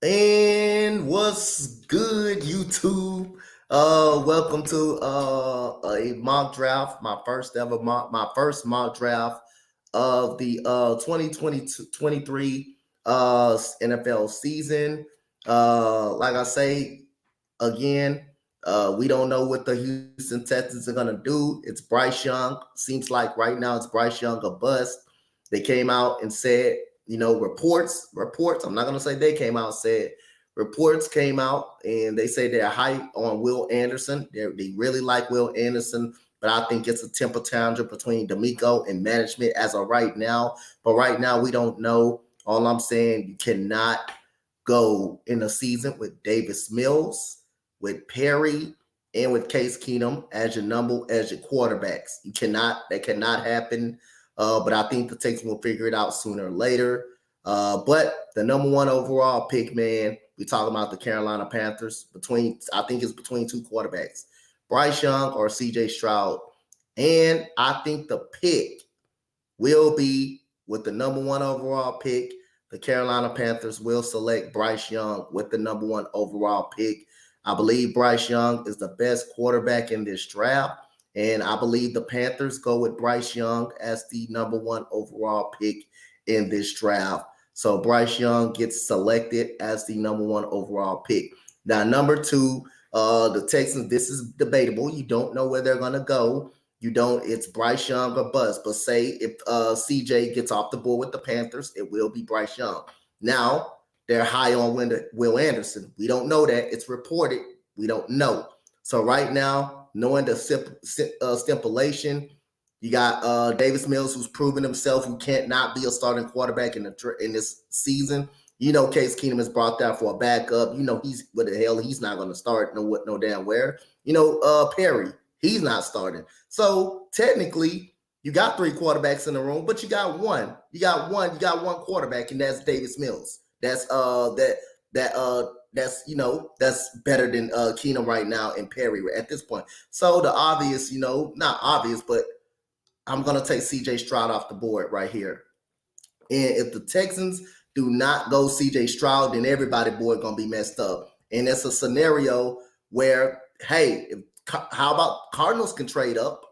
And what's good, YouTube? Welcome to a mock draft, my first mock draft of the 2022-23 NFL season. Like I say again, we don't know what the Houston Texans are gonna do. It's Bryce Young. Seems like right now it's Bryce Young a bust. They came out and said, reports. I'm not gonna say they came out and said. Reports came out and they say they're high on Will Anderson. They really like Will Anderson, but I think it's a temper tantrum between DeMeco and management as of right now. But right now, we don't know. All I'm saying, you cannot go in a season with Davis Mills, with Perry, and with Case Keenum as your quarterbacks. That cannot happen. But I think the Texans will figure it out sooner or later. But the number one overall pick, man, we talk about the Carolina Panthers. I think it's between two quarterbacks, Bryce Young or C.J. Stroud. And I think the pick will be with the number one overall pick. The Carolina Panthers will select Bryce Young with the number one overall pick. I believe Bryce Young is the best quarterback in this draft. And I believe the Panthers go with Bryce Young as the number one overall pick in this draft. So Bryce Young gets selected as the number one overall pick. Now, number two, the Texans, this is debatable. You don't know where they're going to go. It's Bryce Young or bust. But say if CJ gets off the board with the Panthers, it will be Bryce Young. Now, they're high on Will Anderson. We don't know that. It's reported. We don't know. So right now, knowing the stipulation, you got Davis Mills, who's proven himself, who can't not be a starting quarterback in this season. Case Keenum is brought there for a backup. He's not going to start no damn where. Perry, he's not starting. So technically, you got three quarterbacks in the room, but you got one. You got one quarterback, and that's Davis Mills. That's better than Keenum right now and Perry at this point. So the obvious, not obvious, but I'm gonna take CJ Stroud off the board right here. And if the Texans do not go CJ Stroud, then everybody board gonna be messed up. And it's a scenario where, hey, how about Cardinals can trade up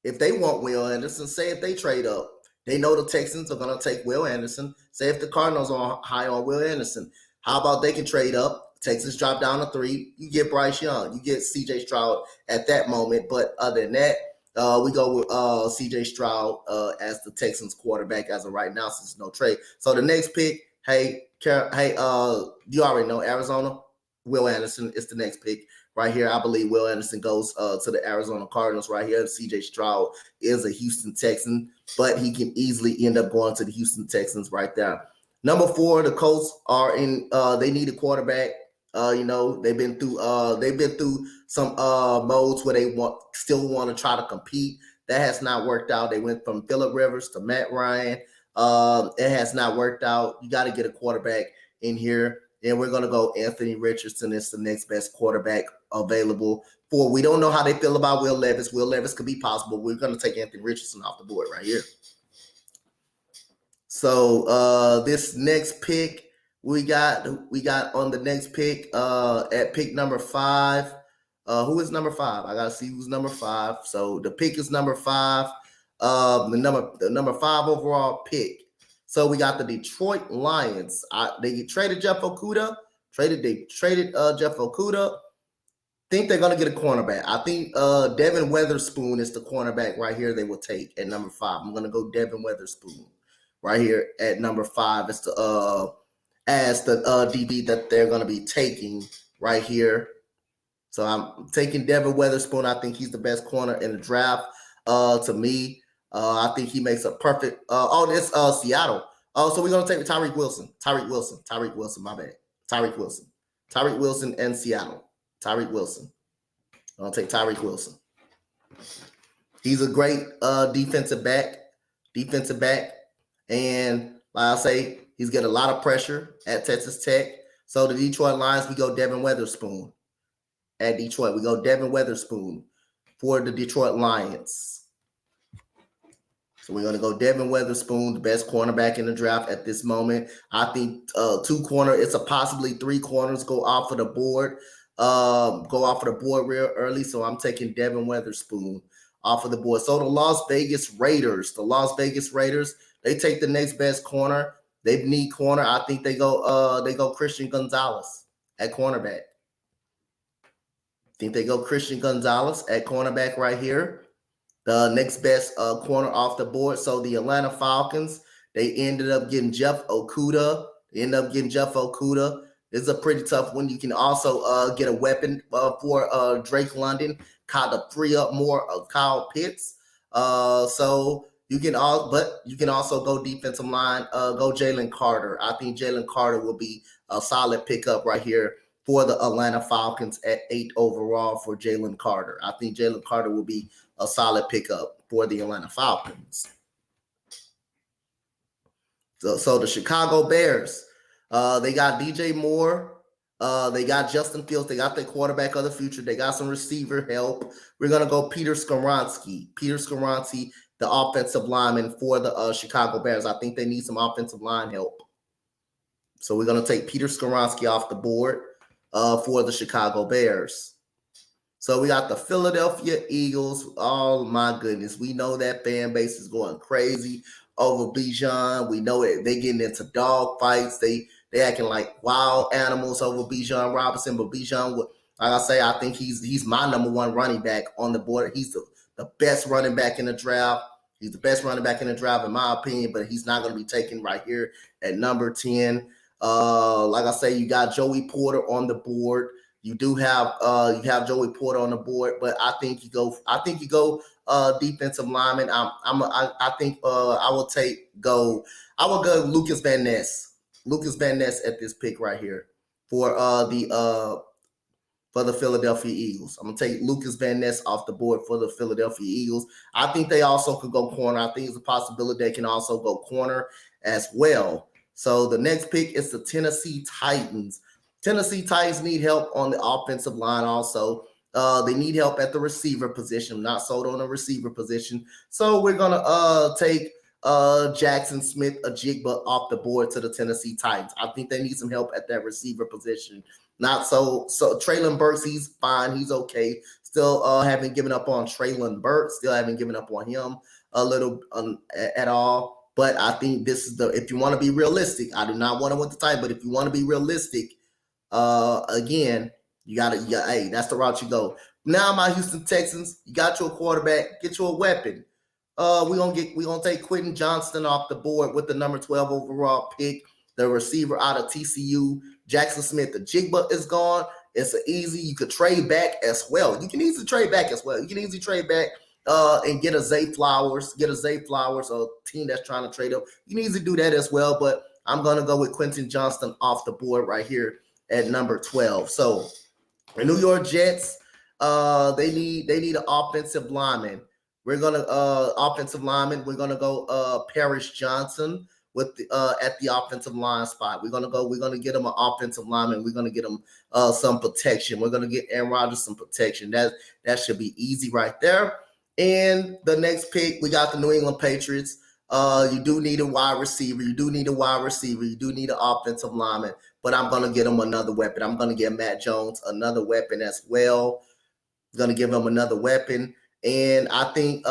if they want Will Anderson? Say if they trade up, they know the Texans are gonna take Will Anderson. Say if the Cardinals are high on Will Anderson, how about they can trade up? Texans drop down to 3. You get Bryce Young, you get CJ Stroud at that moment. But other than that, we go with CJ Stroud as the Texans quarterback as of right now, since no trade. So the next pick, you already know Arizona. Will Anderson is the next pick right here. I believe Will Anderson goes to the Arizona Cardinals right here. CJ Stroud is a Houston Texan, but he can easily end up going to the Houston Texans right there. Number 4, the Colts are in. They need a quarterback. They've been through some modes where they still want to try to compete. That has not worked out. They went from Phillip Rivers to Matt Ryan. It has not worked out. You got to get a quarterback in here. And we're going to go Anthony Richardson. It's the next best quarterback available. We don't know how they feel about Will Levis. Will Levis could be possible. We're going to take Anthony Richardson off the board right here. So this next pick, we got on the next pick at pick number 5. Who is number 5? I gotta see who's number 5. So the pick is number 5. The number 5 overall pick. So we got the Detroit Lions. They traded Jeff Okudah. They traded Jeff Okudah. Think they're gonna get a cornerback. I think Devin Weatherspoon is the cornerback right here. They will take at number 5. I'm gonna go Devin Weatherspoon right here at number 5 as the DB that they're going to be taking right here. So I'm taking Devin Weatherspoon. I think he's the best corner in the draft. To me, I think he makes a perfect. It's Seattle. So we're going to take Tyreek Wilson. My bad. Tyreek Wilson and Seattle. Tyreek Wilson. I'm going to take Tyreek Wilson. He's a great defensive back. And like I say, he's got a lot of pressure at Texas Tech. So the Detroit Lions, we go Devin Weatherspoon. At Detroit, we go Devin Weatherspoon for the Detroit Lions. So we're going to go Devin Weatherspoon, the best cornerback in the draft at this moment. I think 2 corner, it's a possibly 3 corners go off of the board, real early. So I'm taking Devin Weatherspoon off of the board. So the Las Vegas Raiders, they take the next best corner. They need corner. I think they go Christian Gonzalez at cornerback. I think they go Christian Gonzalez at cornerback right here. The next best corner off the board. So the Atlanta Falcons, they ended up getting Jeff Okudah. It's a pretty tough one. You can also get a weapon for Drake London, kind of free up more of Kyle Pitts. So you can also go defensive line, go Jalen Carter. I think Jalen Carter will be a solid pickup right here for the Atlanta Falcons at 8 overall for Jalen Carter. I think Jalen Carter will be a solid pickup for the Atlanta Falcons. So the Chicago Bears, they got DJ Moore. They got Justin Fields. They got their quarterback of the future. They got some receiver help. We're going to go Peter Skoronski, the offensive lineman for the Chicago Bears. I think they need some offensive line help. So we're going to take Peter Skoronski off the board for the Chicago Bears. So we got the Philadelphia Eagles. Oh, my goodness. We know that fan base is going crazy over Bijan. We know it. They getting into dog fights. They acting like wild animals over Bijan Robinson. But Bijan, like I say, I think he's my number 1 running back on the board. He's the best running back in the draft. He's the best running back in the draft, in my opinion, but he's not going to be taken right here at number 10. Like I say, you got Joey Porter on the board. You do have Joey Porter on the board, but I think you go defensive lineman. I would go Lucas Van Ness. Lucas Van Ness at this pick right here for the Philadelphia Eagles. I'm gonna take Lucas Van Ness off the board for the Philadelphia Eagles. I think they also could go corner. I think it's a possibility they can also go corner as well. So the next pick is the Tennessee Titans. Tennessee Titans need help on the offensive line also. They need help at the receiver position. I'm not sold on the receiver position. So we're going to take Jackson Smith-Njigba off the board to the Tennessee Titans. I think they need some help at that receiver position. Not so Treylon Burks, he's fine. He's okay. Still haven't given up on Treylon Burks. Still haven't given up on him a little at all. But I think this is if you want to be realistic, I do not want to win the title, but if you want to be realistic, again, you gotta, hey, that's the route you go. Now, my Houston Texans, you got your quarterback, get you a weapon. We're gonna take Quentin Johnston off the board with the number 12 overall pick. The receiver out of TCU, Jackson Smith-Njigba is gone. It's easy. You could trade back as well. You can easily trade back and get a Zay Flowers, a team that's trying to trade up. You can easily do that as well. But I'm gonna go with Quentin Johnston off the board right here at number 12. So the New York Jets, they need an offensive lineman. We're gonna go Paris Johnson with at the offensive line spot. We're gonna get him an offensive lineman. We're gonna get him some protection. We're gonna get Aaron Rodgers some protection. That should be easy right there. And the next pick, we got the New England Patriots. You do need a wide receiver. You do need an offensive lineman. But I'm going to get him another weapon. I'm going to get Matt Jones another weapon as well. I'm going to give him another weapon. And I think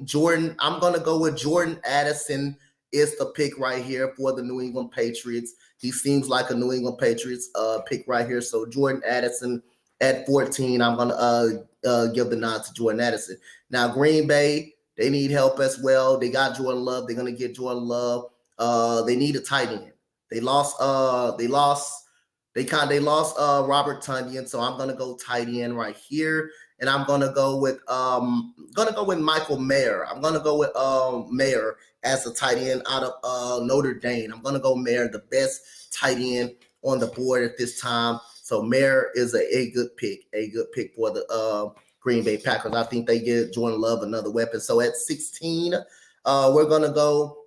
Jordan, I'm going to go with Jordan Addison is the pick right here for the New England Patriots. He seems like a New England Patriots pick right here. So Jordan Addison at 14, I'm going to give the nod to Jordan Addison. Now, Green Bay, they need help as well. They got Jordan Love. They're going to get Jordan Love. They need a tight end. They lost Robert Tonyan, so I'm gonna go tight end right here, and I'm gonna go with Michael Mayer. I'm gonna go with Mayer as a tight end out of Notre Dame. I'm gonna go Mayer, the best tight end on the board at this time. So Mayer is a good pick for the Green Bay Packers. I think they get Jordan Love another weapon. So at 16, we're gonna go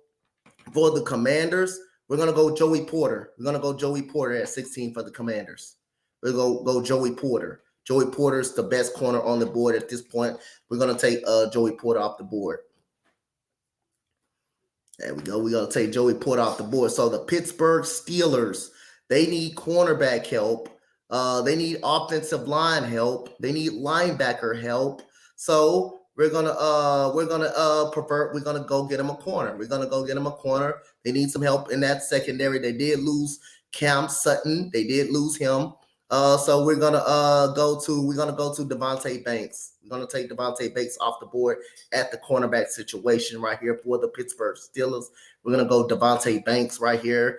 for the Commanders. We're going to go Joey Porter. At 16 for the Commanders. We're going to go Joey Porter. Joey Porter's the best corner on the board at this point. We're going to take Joey Porter off the board. There we go. We're going to take Joey Porter off the board. So the Pittsburgh Steelers, they need cornerback help. They need offensive line help. They need linebacker help. So we're gonna go get them a corner. We're gonna go get them a corner. They need some help in that secondary. They did lose Cam Sutton. They did lose him. So we're gonna go to Devontae Banks. We're gonna take Devontae Banks off the board at the cornerback situation right here for the Pittsburgh Steelers. We're gonna go Devontae Banks right here.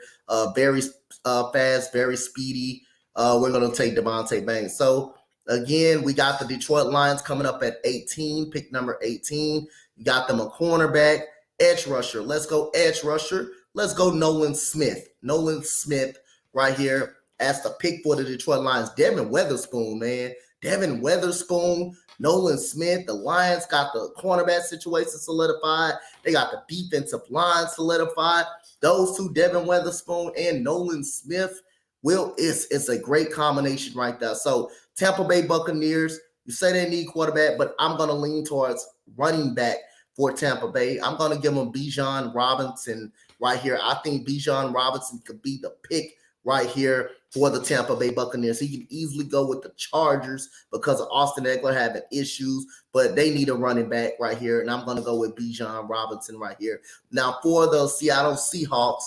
Very fast, very speedy. We're gonna take Devontae Banks. So again, we got the Detroit Lions coming up at 18, pick number 18. You got them a cornerback, edge rusher. Let's go edge rusher. Let's go Nolan Smith. Nolan Smith right here as the pick for the Detroit Lions. Devin Weatherspoon, man. Devin Weatherspoon, Nolan Smith. The Lions got the cornerback situation solidified. They got the defensive line solidified. Those two, Devin Weatherspoon and Nolan Smith, it's a great combination right there. So Tampa Bay Buccaneers, you say they need quarterback, but I'm going to lean towards running back for Tampa Bay. I'm going to give them Bijan Robinson right here. I think Bijan Robinson could be the pick right here for the Tampa Bay Buccaneers. He can easily go with the Chargers because of Austin Ekeler having issues, but they need a running back right here, and I'm going to go with Bijan Robinson right here. Now, for the Seattle Seahawks,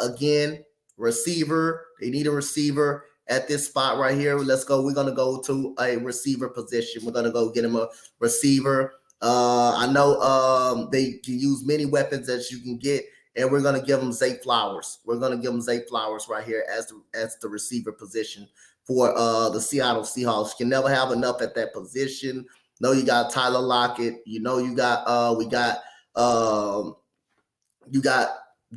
again, receiver. They need a receiver at this spot right here. Let's go. We're going to go to a receiver position. We're going to go get him a receiver. I know they can use many weapons that you can get, and we're going to give them Zay Flowers. We're going to give them Zay Flowers right here as the receiver position for the Seattle Seahawks. You can never have enough at that position. No, you got Tyler Lockett. You know, you got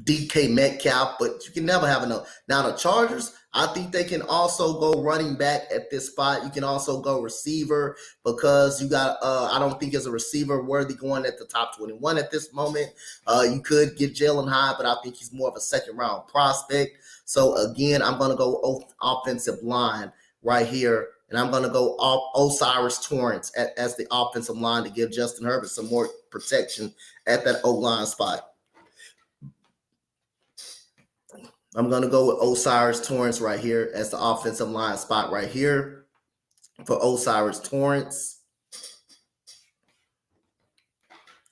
DK Metcalf, but you can never have enough. Now the Chargers, I think they can also go running back at this spot. You can also go receiver because you got, I don't think as a receiver worthy going at the top 21 at this moment. You could get Jalen Hyde, but I think he's more of a second round prospect. So again, I'm going to go offensive line right here. And I'm going to go O'Cyrus Torrence as the offensive line to give Justin Herbert some more protection at that O-line spot. I'm going to go with O'Cyrus Torrence right here as the offensive line spot right here for O'Cyrus Torrence.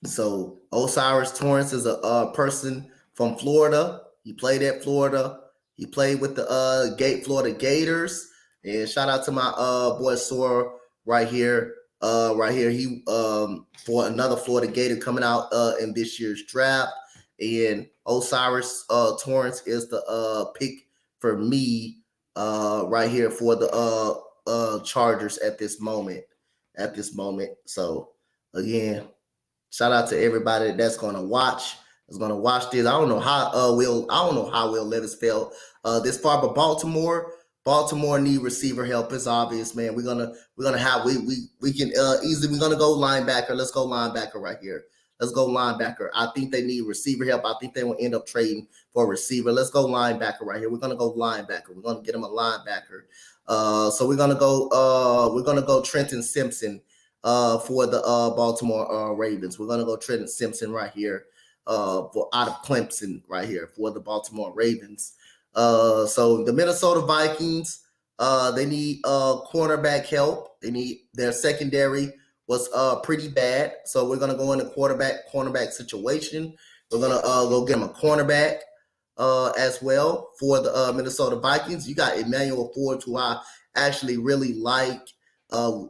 So O'Cyrus Torrence is a person from Florida. He played at Florida. He played with the Florida Gators. And shout out to my boy Sora right here. He for another Florida Gator coming out in this year's draft. And O'Cyrus Torrence is the pick for me right here for the Chargers at this moment. So again, shout out to everybody that's going to watch. Is going to watch this. I don't know how Will Levis felt this far, but Baltimore need receiver help. It's obvious, man. We're gonna have we can easily we're gonna go linebacker. Let's go linebacker right here. Let's go linebacker. I think they need receiver help. I think they will end up trading for a receiver. Let's go linebacker right here. We're gonna go linebacker. We're gonna get them a linebacker. So we're gonna go Trenton Simpson for the Baltimore Ravens. We're gonna go Trenton Simpson right here for out of Clemson right here for the Baltimore Ravens. So the Minnesota Vikings, they need cornerback help. They need their secondary was pretty bad. So we're gonna go in the cornerback situation. We're gonna go get them a cornerback as well for the Minnesota Vikings. You got Emmanuel Forbes, who I actually really like. We're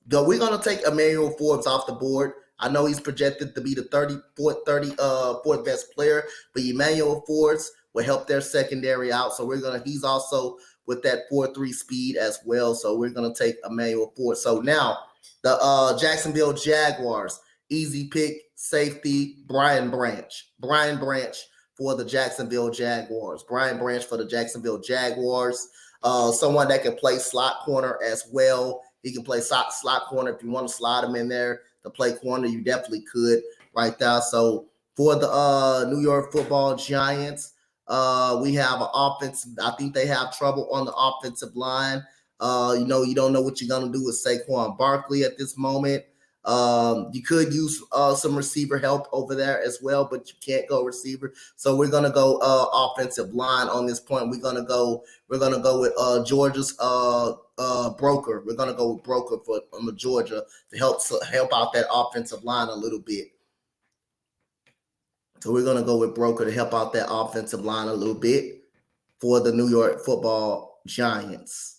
gonna take Emmanuel Forbes off the board. I know he's projected to be the 34th best player, but Emmanuel Forbes will help their secondary out. So he's also with that 4.3 speed as well. So we're gonna take Emmanuel Forbes. So now the Jacksonville Jaguars, easy pick, safety, Brian Branch. Brian Branch for the Jacksonville Jaguars. Brian Branch for the Jacksonville Jaguars. Someone that can play slot corner as well. He can play slot corner. If you want to slide him in there to play corner, you definitely could right there. So for the New York Football Giants, we have an offense. I think they have trouble on the offensive line. You don't know what you're going to do with Saquon Barkley at this moment. You could use some receiver help over there as well, but you can't go receiver. So we're gonna go offensive line on this point. We're gonna go with Georgia's broker. We're gonna go with broker for Georgia to help out that offensive line a little bit. So we're gonna go with broker to help out that offensive line a little bit for the New York Football Giants.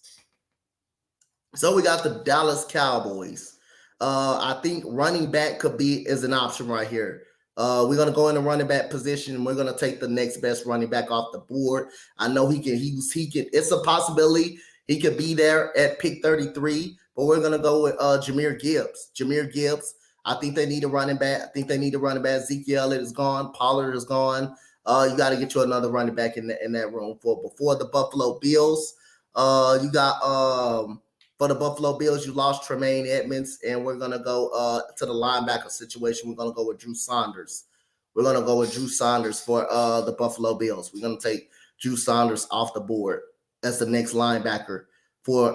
So we got the Dallas Cowboys. I think running back is an option right here. We're gonna go in the running back position, and we're gonna take the next best running back off the board. I know he can. It's a possibility he could be there at pick 33, but we're gonna go with Jahmyr Gibbs. Jahmyr Gibbs. I think they need a running back. Ezekiel Elliott is gone. Pollard is gone. You got to get you another running back in that room. Before the Buffalo Bills, you got for the Buffalo Bills, you lost Tremaine Edmonds, and we're going to go to the linebacker situation. We're going to go with Drew Saunders. We're going to go with Drew Saunders for the Buffalo Bills. We're going to take Drew Saunders off the board as the next linebacker for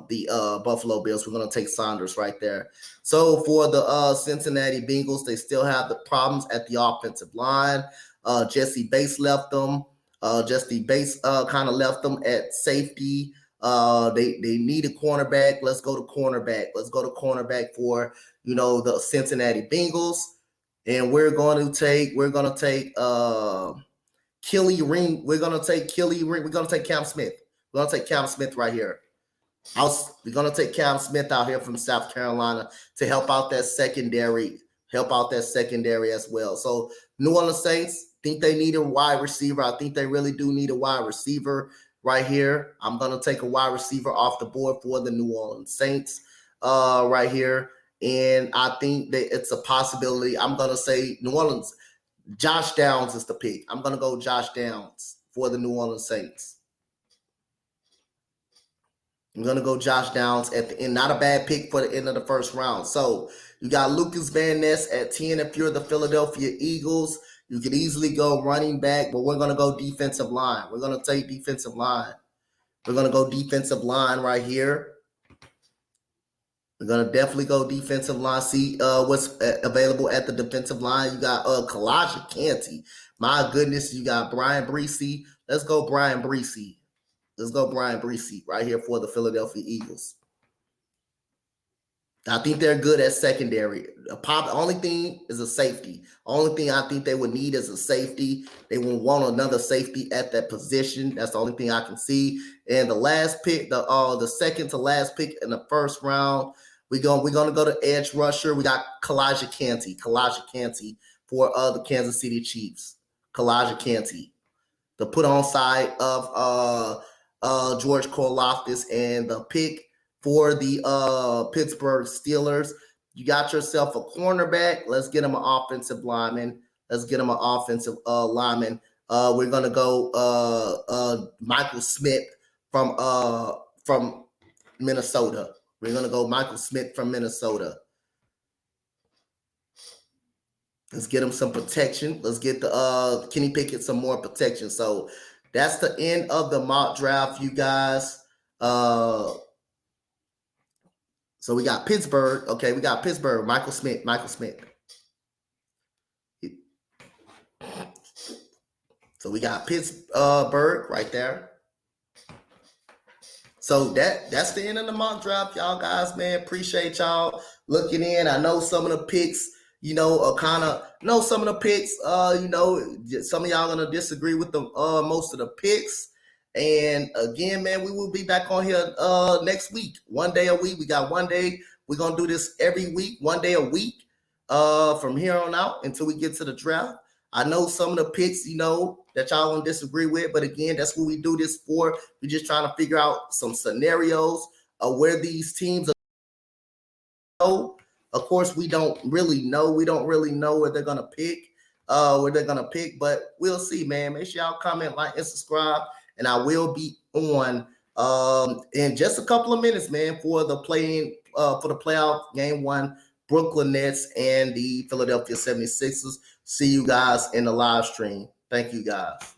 the Buffalo Bills. We're going to take Saunders right there. So for the Cincinnati Bengals, they still have the problems at the offensive line. Jesse Bates left them. Jesse Bates kind of left them at safety. They need a cornerback. Let's go to cornerback. Let's go to cornerback for the Cincinnati Bengals, and we're going to take Kelly Ring. We're going to take Kelly Ring. We're going to take Cam Smith. We're going to take Cam Smith right here. We're going to take Cam Smith out here from South Carolina to help out that secondary. As well. So New Orleans Saints think they need a wide receiver. I think they really do need a wide receiver. Right here, I'm going to take a wide receiver off the board for the New Orleans Saints right here. And I think that it's a possibility. I'm going to say New Orleans, Josh Downs is the pick. I'm going to go Josh Downs for the New Orleans Saints. I'm going to go Josh Downs at the end. Not a bad pick for the end of the first round. So you got Lucas Van Ness at 10 if you're the Philadelphia Eagles. You could easily go running back, but we're going to go defensive line. We're going to take defensive line. We're going to go defensive line right here. We're going to definitely go defensive line. See what's available at the defensive line. You got Kalijah Kancey. My goodness, you got Brian Bresee. Let's go Brian Bresee. Right here for the Philadelphia Eagles. I think they're good at secondary. The only thing is a safety. Only thing I think they would need is a safety. They will want another safety at that position. That's the only thing I can see. And the last pick, the second to last pick in the first round, we're gonna go to edge rusher. We got Kalijah Kancey for the Kansas City Chiefs. Kalijah Kancey, the put on side of George Karlaftis, and the pick for the Pittsburgh Steelers. You got yourself a cornerback. Let's get him an offensive lineman. We're going to go Michael Smith from Minnesota. We're going to go Michael Smith from Minnesota. Let's get him some protection. Let's get the Kenny Pickett some more protection. So that's the end of the mock draft, you guys. So we got Pittsburgh. Okay, we got Pittsburgh. Michael Smith. So we got Pittsburgh right there. So that's the end of the mock draft, y'all guys, man. Appreciate y'all looking in. I know some of the picks, some of the picks, some of y'all gonna disagree with the most of the picks. And again, man, we will be back on here next week. 1 day a week. We got 1 day. We're going to do this every week, 1 day a week from here on out until we get to the draft. I know some of the picks, that y'all going to disagree with. But again, that's what we do this for. We're just trying to figure out some scenarios of where these teams are. Of course, we don't really know. We don't really know where they're going to pick. But we'll see, man. Make sure y'all comment, like, and subscribe. And I will be on in just a couple of minutes, man, for the playoff game 1, Brooklyn Nets and the Philadelphia 76ers. See you guys in the live stream. Thank you, guys.